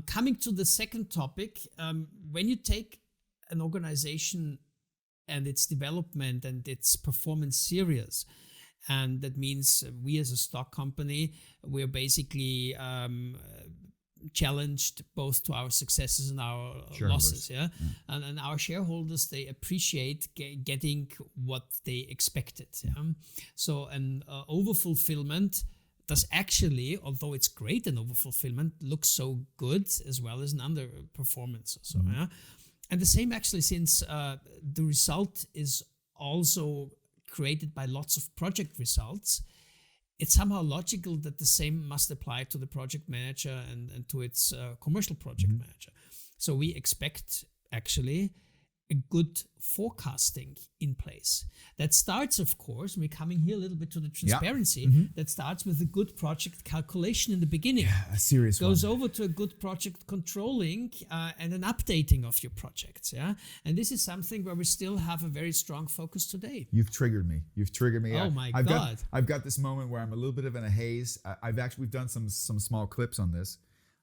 Coming to the second topic, when you take an organization and its development and its performance serious, and that means we as a stock company, we're basically challenged both to our successes and our losses. And our shareholders, they appreciate getting what they expected. So an overfulfillment does actually, although it's great, an overfulfillment looks so good as well as an underperformance. So, and the same actually, since the result is also created by lots of project results, it's somehow logical that the same must apply to the project manager and to its commercial project manager. So we expect actually a good forecasting in place. That starts, of course, we're coming here a little bit to the transparency, that starts with a good project calculation in the beginning. Yeah, a serious Goes over to a good project controlling and an updating of your projects. And this is something where we still have a very strong focus today. You've triggered me. Oh my God. I've got this moment where I'm a little bit of in a haze. We've done some small clips on this.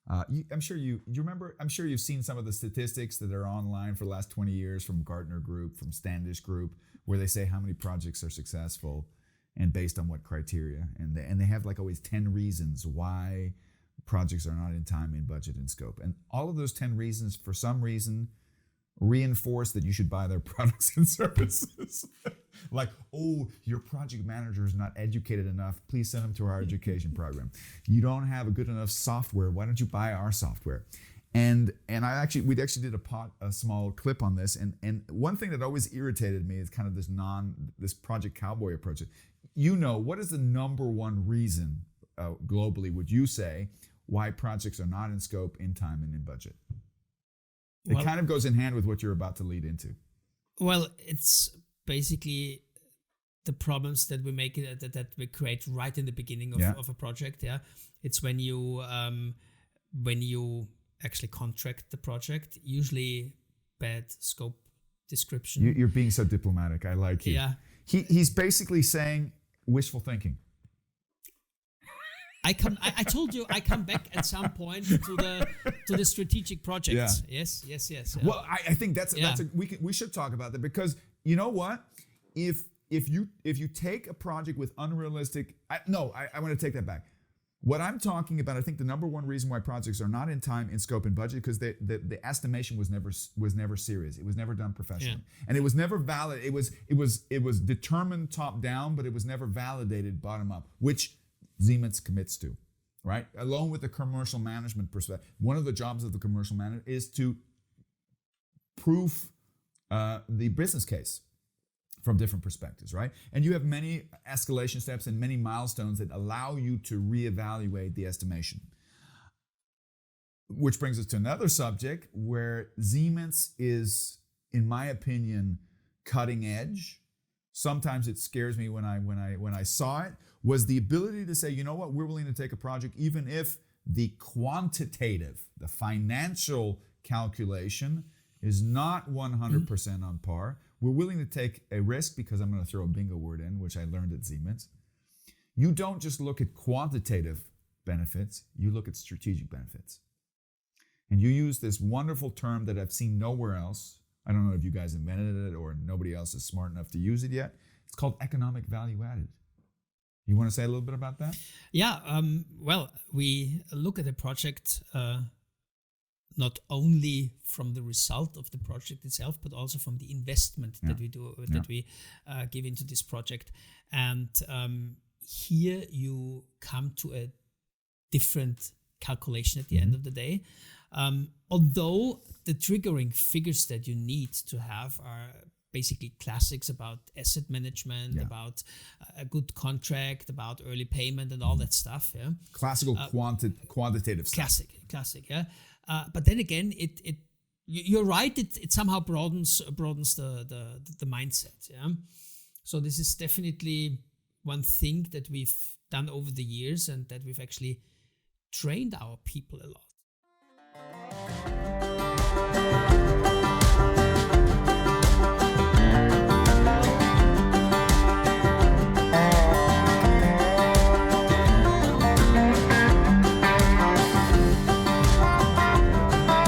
I'm sure you remember. I'm sure you've seen some of the statistics that are online for the last 20 years from Gartner Group, from Standish Group, where they say how many projects are successful and based on what criteria. And they have like always 10 reasons why projects are not in time, in budget, and scope. And all of those 10 reasons, for some reason, reinforce that you should buy their products and services. Like, oh, your project manager is not educated enough. Please send them to our education program. You don't have a good enough software. Why don't you buy our software? And we actually did a small clip on this. And one thing that always irritated me is kind of this project cowboy approach. What is the number one reason globally, would you say, why projects are not in scope, in time, and in budget? It kind of goes in hand with what you're about to lead into. Well, it's basically the problems that we make that we create right in the beginning of a project. It's when you actually contract the project, usually bad scope description. You're being so diplomatic. I like you. Yeah. He's basically saying wishful thinking. I told you I come back at some point to the strategic projects. Yeah. Yes. Yeah. Well, I think we should talk about that, because you know what? If you take a project with unrealistic, I want to take that back. What I'm talking about, I think the number one reason why projects are not in time, in scope, and budget, because the estimation was never serious. It was never done professionally, and it was never valid. It was determined top down, but it was never validated bottom up, which Siemens commits to, right? Along with the commercial management perspective. One of the jobs of the commercial manager is to prove the business case from different perspectives, right? And you have many escalation steps and many milestones that allow you to reevaluate the estimation. Which brings us to another subject where Siemens is, in my opinion, cutting edge. Sometimes it scares me when I saw it, was the ability to say, you know what, we're willing to take a project even if the quantitative, the financial calculation is not 100% on par. We're willing to take a risk, because I'm going to throw a bingo word in, which I learned at Siemens. You don't just look at quantitative benefits, you look at strategic benefits. And you use this wonderful term that I've seen nowhere else. I don't know if you guys invented it or nobody else is smart enough to use it yet. It's called economic value added. You want to say a little bit about that? Yeah. Well, we look at a project not only from the result of the project itself, but also from the investment that we do, that we give into this project. And here you come to a different calculation at the end of the day. Although the triggering figures that you need to have are basically classics about asset management, about a good contract, about early payment and all that stuff. Yeah, classical quantitative stuff. Classic. Yeah, but then again, you're right. It somehow broadens the mindset. Yeah, so this is definitely one thing that we've done over the years, and that we've actually trained our people a lot.